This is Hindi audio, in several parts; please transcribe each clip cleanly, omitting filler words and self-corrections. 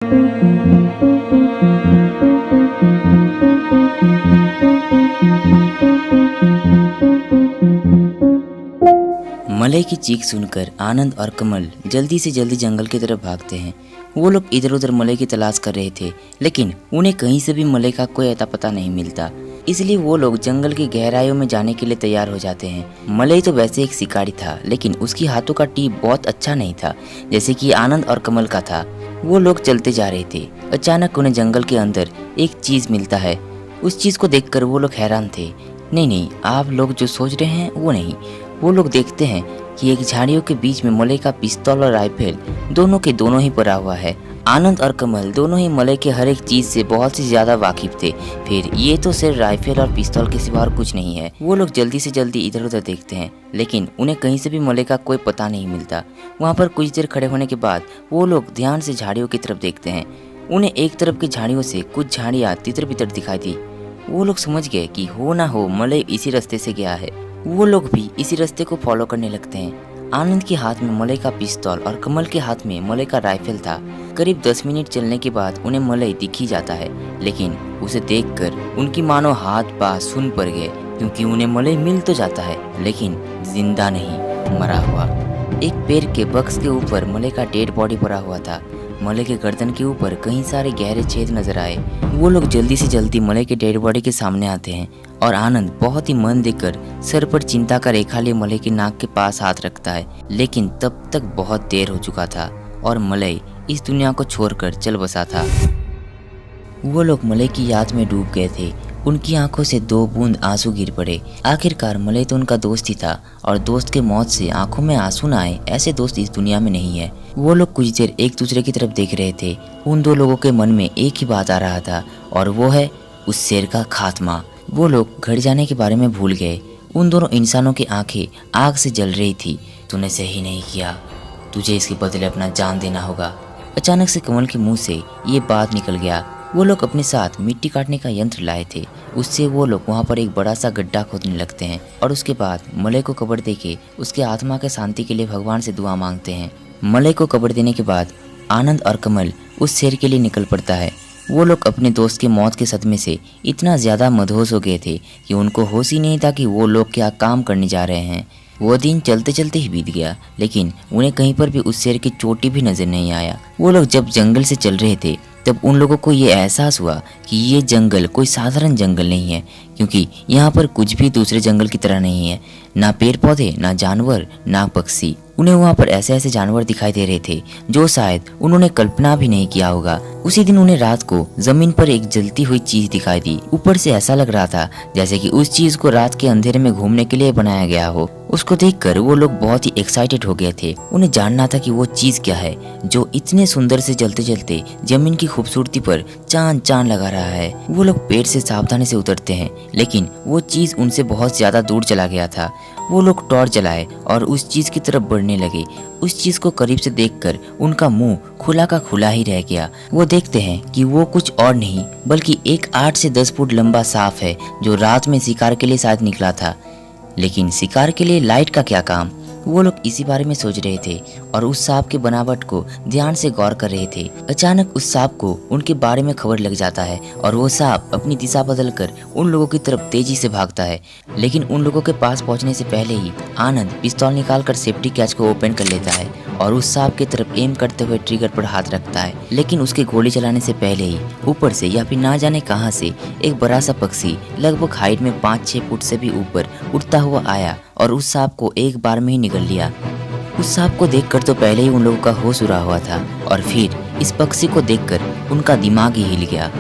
मलय की चीख सुनकर आनंद और कमल जल्दी से जल्दी जंगल की तरफ भागते हैं। वो लोग इधर उधर मलय की तलाश कर रहे थे, लेकिन उन्हें कहीं से भी मलय का कोई अता पता नहीं मिलता। इसलिए वो लोग जंगल की गहराइयों में जाने के लिए तैयार हो जाते हैं। मलय तो वैसे एक शिकारी था, लेकिन उसकी हाथों का टीप बहुत अच्छा नहीं था, जैसे कि आनंद और कमल का था। वो लोग चलते जा रहे थे। अचानक उन्हें जंगल के अंदर एक चीज मिलता है। उस चीज को देखकर वो लोग हैरान थे। नहीं, आप लोग जो सोच रहे हैं वो नहीं। वो लोग देखते हैं कि एक झाड़ियों के बीच में मलय का पिस्तौल और राइफल दोनों के दोनों ही पड़ा हुआ है। आनंद और कमल दोनों ही मलय के हर एक चीज से बहुत ही ज्यादा वाकिफ थे। फिर ये तो सिर्फ राइफल और पिस्तौल के सिवा और कुछ नहीं है। वो लोग जल्दी से जल्दी इधर उधर देखते हैं, लेकिन उन्हें कहीं से भी मलय का कोई पता नहीं मिलता। वहाँ पर कुछ देर खड़े होने के बाद वो लोग ध्यान से झाड़ियों की तरफ देखते हैं। उन्हें एक तरफ की झाड़ियों से कुछ झाड़ियाँ तितर बितर दिखाई दी। वो लोग समझ गए कि हो ना हो मलय इसी रास्ते से गया है। वो लोग भी इसी रास्ते को फॉलो करने लगते हैं। आनंद के हाथ में मलय का पिस्तौल और कमल के हाथ में मलय का राइफल था। करीब 10 मिनट चलने के बाद उन्हें मलय दिख ही जाता है, लेकिन उसे देखकर उनकी मानो हाथ पांव सुन पड़ गए, क्योंकि उन्हें मलय मिल तो जाता है, लेकिन जिंदा नहीं, मरा हुआ। एक पेड़ के बक्स के ऊपर मलय का डेड बॉडी पड़ा हुआ था। मलय के गर्दन के ऊपर कई सारे गहरे छेद नजर आए। वो लोग जल्दी से जल्दी मलय के डेड बॉडी के सामने आते हैं और आनंद बहुत ही मन देकर सर पर चिंता का रेखा लिए मलय के नाक के पास हाथ रखता है, लेकिन तब तक बहुत देर हो चुका था और मलय इस दुनिया को छोड़कर चल बसा था। वो लोग मलय की याद में डूब गए थे। उनकी आंखों से 2 बूंद आंसू गिर पड़े। आखिरकार मलय तो उनका दोस्त ही था, और दोस्त के मौत से आंखों में आंसू न आए ऐसे दोस्त इस दुनिया में नहीं है। वो लोग कुछ देर एक दूसरे की तरफ देख रहे थे। उन 2 लोगों के मन में एक ही बात आ रहा था, और वो है उस शेर का खात्मा। वो लोग घर जाने के बारे में भूल गए। उन दोनों इंसानों की आंखें आग से जल रही थी। तूने सही नहीं किया, तुझे इसके बदले अपना जान देना होगा। अचानक से कमल के मुंह से ये बात निकल गया। वो लोग अपने साथ मिट्टी काटने का यंत्र लाए थे। उससे वो लोग वहाँ पर एक बड़ा सा गड्ढा खोदने लगते हैं, और उसके बाद मलय को कब्र देके उसके आत्मा के शांति के लिए भगवान से दुआ मांगते हैं। मलय को कब्र देने के बाद आनंद और कमल उस शेर के लिए निकल पड़ता है। वो लोग अपने दोस्त के मौत के सदमे से इतना ज़्यादा मदहोश हो गए थे कि उनको होश ही नहीं था कि वो लोग क्या काम करने जा रहे हैं। वो दिन चलते चलते ही बीत गया, लेकिन उन्हें कहीं पर भी उस शेर की चोटी भी नजर नहीं आया। वो लोग जब जंगल से चल रहे थे, तब उन लोगों को ये एहसास हुआ कि ये जंगल कोई साधारण जंगल नहीं है, क्योंकि यहाँ पर कुछ भी दूसरे जंगल की तरह नहीं है। ना पेड़ पौधे, ना जानवर, ना पक्षी। उन्हें वहाँ पर ऐसे ऐसे जानवर दिखाई दे रहे थे जो शायद उन्होंने कल्पना भी नहीं किया होगा। उसी दिन उन्हें रात को जमीन पर एक जलती हुई चीज दिखाई दी। ऊपर से ऐसा लग रहा था जैसे कि उस चीज को रात के अंधेरे में घूमने के लिए बनाया गया हो। उसको देखकर वो लोग बहुत ही एक्साइटेड हो गए थे। उन्हें जानना था कि वो चीज क्या है जो इतने सुंदर से जलते जलते जमीन की खूबसूरती पर चांद चांद लगा रहा है। वो लोग पेड़ से सावधानी से उतरते हैं, लेकिन वो चीज उनसे बहुत ज्यादा दूर चला गया था। वो लोग टॉर्च जलाए और उस चीज की तरफ बढ़ने लगे। उस चीज को करीब से देखकर उनका मुंह खुला का खुला ही रह गया। वो देखते हैं कि वो कुछ और नहीं बल्कि एक 8 से 10 फुट लंबा सांप है, जो रात में शिकार के लिए शायद निकला था। लेकिन शिकार के लिए लाइट का क्या काम? वो लोग इसी बारे में सोच रहे थे और उस सांप के बनावट को ध्यान से गौर कर रहे थे। अचानक उस सांप को उनके बारे में खबर लग जाता है और वो सांप अपनी दिशा बदलकर उन लोगों की तरफ तेजी से भागता है। लेकिन उन लोगों के पास पहुंचने से पहले ही आनंद पिस्तौल निकालकर सेफ्टी कैच को ओपन कर लेता है और उस सांप की तरफ एम करते हुए ट्रिगर पर हाथ रखता है। लेकिन उसके गोली चलाने से पहले ही ऊपर से या फिर ना जाने कहां से एक बड़ा सा पक्षी लगभग हाइट में 5-6 फुट से भी ऊपर उड़ता हुआ आया और उस सांप को एक बार में ही निगल लिया। उस सांप को देखकर तो पहले ही उन लोगों का होश उड़ा हुआ था, और फिर इस पक्षी को देखकर उनका दिमाग ही हिल गया।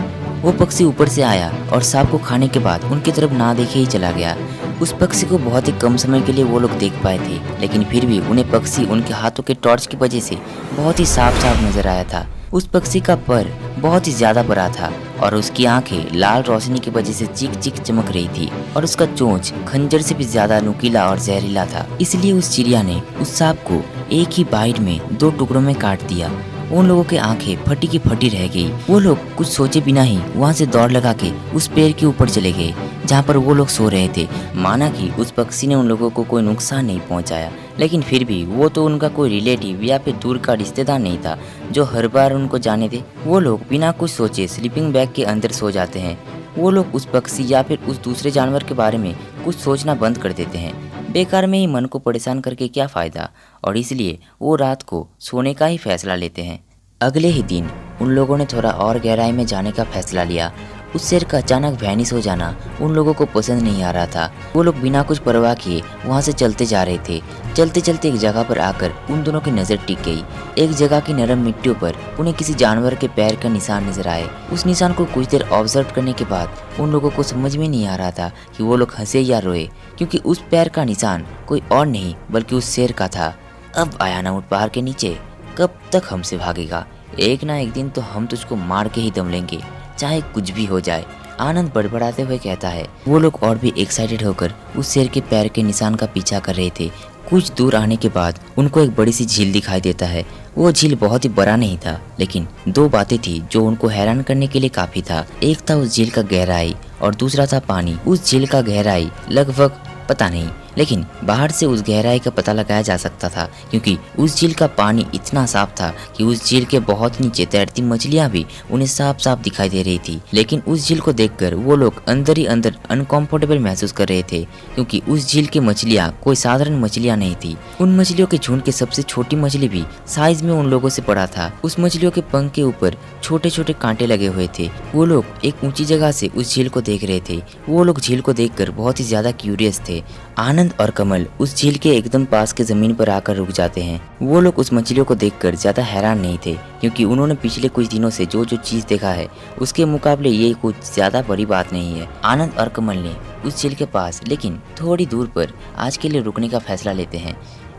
वो पक्षी ऊपर से आया और सांप को खाने के बाद उनकी तरफ ना देखे ही चला गया। उस पक्षी को बहुत ही कम समय के लिए वो लोग देख पाए थे, लेकिन फिर भी उन्हें पक्षी उनके हाथों के टॉर्च की वजह से बहुत ही साफ साफ नजर आया था। उस पक्षी का पर बहुत ही ज्यादा बड़ा था और उसकी आंखें लाल रोशनी की वजह से चिक चिक चमक रही थी, और उसका चोंच खंजर से भी ज्यादा नुकीला और जहरीला था। इसलिए उस चिड़िया ने उस सांप को एक ही बाइट में 2 टुकड़ों में काट दिया। उन लोगों की आंखें फटी की फटी रह गई। वो लोग कुछ सोचे बिना ही वहाँ से दौड़ लगा के उस पेड़ के ऊपर चले गए जहाँ पर वो लोग सो रहे थे। माना कि उस पक्षी ने उन लोगों को कोई नुकसान नहीं पहुँचाया, लेकिन फिर भी वो तो उनका कोई रिलेटिव या फिर दूर का रिश्तेदार नहीं था जो हर बार उनको जाने दे। वो लोग बिना कुछ सोचे स्लीपिंग बैग के अंदर सो जाते हैं। वो लोग उस पक्षी या फिर उस दूसरे जानवर के बारे में कुछ सोचना बंद कर देते हैं। बेकार में ही मन को परेशान करके क्या फ़ायदा, और इसलिए वो रात को सोने का ही फैसला लेते हैं। अगले ही दिन उन लोगों ने थोड़ा और गहराई में जाने का फैसला लिया। उस शेर का अचानक वैनिश हो जाना उन लोगों को पसंद नहीं आ रहा था। वो लोग बिना कुछ परवाह किए वहाँ से चलते जा रहे थे। चलते चलते एक जगह पर आकर उन दोनों की नज़र टिक गई। एक जगह की नरम मिट्टियों पर उन्हें किसी जानवर के पैर का निशान नजर आए। उस निशान को कुछ देर ऑब्जर्व करने के बाद उन लोगों को समझ में नहीं आ रहा था कि वो लोग हंसे या रोए, क्योंकि उस पैर का निशान कोई और नहीं बल्कि उस शेर का था। अब आया ना उठ पहाड़ के नीचे, कब तक हमसे भागेगा? एक ना एक दिन तो हम तुझको मार के ही दम लेंगे, चाहे कुछ भी हो जाए, आनंद बड़बड़ाते हुए कहता है। वो लोग और भी एक्साइटेड होकर उस शेर के पैर के निशान का पीछा कर रहे थे। कुछ दूर आने के बाद उनको एक बड़ी सी झील दिखाई देता है। वो झील बहुत ही बड़ा नहीं था, लेकिन दो बातें थी जो उनको हैरान करने के लिए काफी था। एक था उस झील का गहराई और दूसरा था पानी। उस झील का गहराई लगभग पता नहीं, लेकिन बाहर से उस गहराई का पता लगाया जा सकता था, क्योंकि उस झील का पानी इतना साफ था कि उस झील के बहुत नीचे तैरती मछलियां भी उन्हें साफ साफ दिखाई दे रही थी। लेकिन उस झील को देखकर वो लोग अंदर ही अंदर अनकंफर्टेबल महसूस कर रहे थे, क्योंकि उस झील की मछलियां कोई साधारण मछलियां नहीं थी। उन मछलियों के झुंड के सबसे छोटी मछली भी साइज में उन लोगों से बड़ा था। उस मछलियों के पंख के ऊपर छोटे छोटे कांटे लगे हुए थे। वो लोग एक ऊंची जगह से उस झील को देख रहे थे। वो लोग झील को देखकर बहुत ही ज्यादा क्यूरियस थे। आनंद और कमल उस झील के एकदम पास के जमीन पर आकर रुक जाते हैं। वो लोग उस मछलियों को देखकर ज्यादा हैरान नहीं थे, क्योंकि उन्होंने पिछले कुछ दिनों से जो जो चीज देखा है उसके मुकाबले ये कुछ ज्यादा बड़ी बात नहीं है। आनंद और कमल ने उस झील के पास लेकिन थोड़ी दूर पर आज के लिए रुकने का फैसला लेते हैं।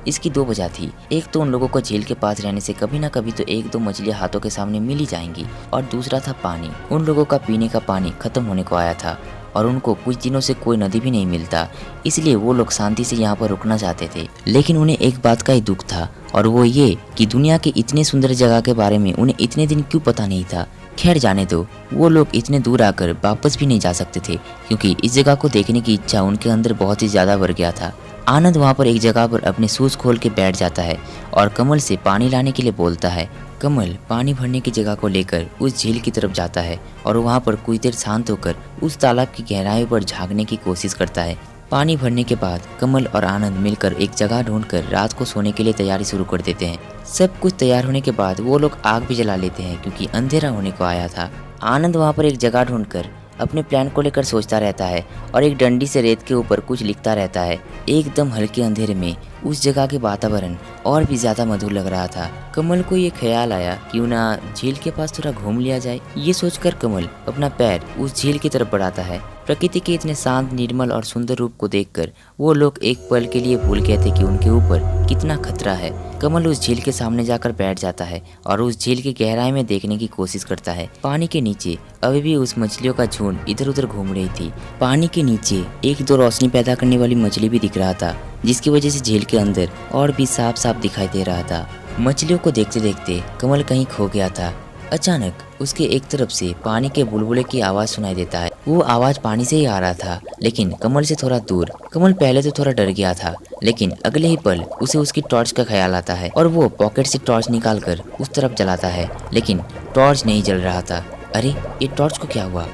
इसकी दो वजह थी। एक तो उन लोगों को झील के पास रहने से कभी ना कभी तो एक दो मछलियां हाथों के सामने मिल ही जाएंगी, और दूसरा था पानी। उन लोगों का पीने का पानी खत्म होने को आया था और उनको कुछ दिनों से कोई नदी भी नहीं मिलता, इसलिए वो लोग शांति से यहाँ पर रुकना चाहते थे। लेकिन उन्हें एक बात का ही दुख था, और वो ये कि दुनिया के इतने सुंदर जगह के बारे में उन्हें इतने दिन क्यों पता नहीं था। खैर जाने दो, वो लोग इतने दूर आकर वापस भी नहीं जा सकते थे, क्योंकि इस जगह को देखने की इच्छा उनके अंदर बहुत ही ज्यादा बढ़ गया था। आनंद वहाँ पर एक जगह पर अपने शूज खोल के बैठ जाता है और कमल से पानी लाने के लिए बोलता है। कमल पानी भरने की जगह को लेकर उस झील की तरफ जाता है और वहाँ पर कुछ देर शांत होकर उस तालाब की गहराई पर झांकने की कोशिश करता है। पानी भरने के बाद कमल और आनंद मिलकर एक जगह ढूंढकर रात को सोने के लिए तैयारी शुरू कर देते हैं। सब कुछ तैयार होने के बाद वो लोग आग भी जला लेते हैं, क्योंकि अंधेरा होने को आया था। आनंद वहाँ पर एक जगह ढूंढकर अपने प्लान को लेकर सोचता रहता है और एक डंडी से रेत के ऊपर कुछ लिखता रहता है। एकदम हल्के अंधेरे में उस जगह के वातावरण और भी ज्यादा मधुर लग रहा था। कमल को ये ख्याल आया क्यों ना झील के पास थोड़ा घूम लिया जाए। ये सोचकर कमल अपना पैर उस झील की तरफ बढ़ाता है। प्रकृति के इतने शांत, निर्मल और सुंदर रूप को देखकर वो लोग एक पल के लिए भूल गए थे कि उनके ऊपर कितना खतरा है। कमल उस झील के सामने जाकर बैठ जाता है और उस झील की गहराई में देखने की कोशिश करता है। पानी के नीचे अभी भी उस मछलियों का झुंड इधर उधर घूम रही थी। पानी के नीचे एक दो रोशनी पैदा करने वाली मछली भी दिख रहा था, जिसकी वजह से झील के अंदर और भी साफ साफ दिखाई दे रहा था। मछलियों को देखते देखते कमल कहीं खो गया था। अचानक उसके एक तरफ से पानी के बुलबुले की आवाज सुनाई देता है। वो आवाज पानी से ही आ रहा था, लेकिन कमल से थोड़ा दूर। कमल पहले तो थोड़ा डर गया था, लेकिन अगले ही पल उसे उसकी टॉर्च का ख्याल आता है और वो पॉकेट से टॉर्च निकालकर उस तरफ जलाता है, लेकिन टॉर्च नहीं जल रहा था। अरे ये टॉर्च को क्या हुआ?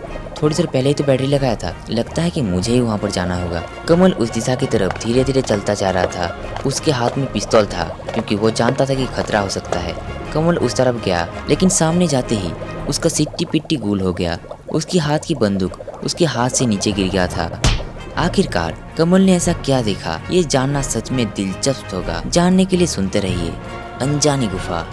थोड़ी देर पहले ही तो बैटरी लगाया था, लगता है कि मुझे ही वहाँ पर जाना होगा। कमल उस दिशा की तरफ धीरे धीरे चलता जा रहा था। उसके हाथ में पिस्तौल था, क्योंकि वो जानता था कि खतरा हो सकता है। कमल उस तरफ गया, लेकिन सामने जाते ही उसका सिट्टी पिट्टी गुल हो गया। उसकी हाथ की बंदूक उसके हाथ से नीचे गिर गया था। आखिरकार कमल ने ऐसा क्या देखा, ये जानना सच में दिलचस्प होगा। जानने के लिए सुनते रहिए अनजानी गुफा।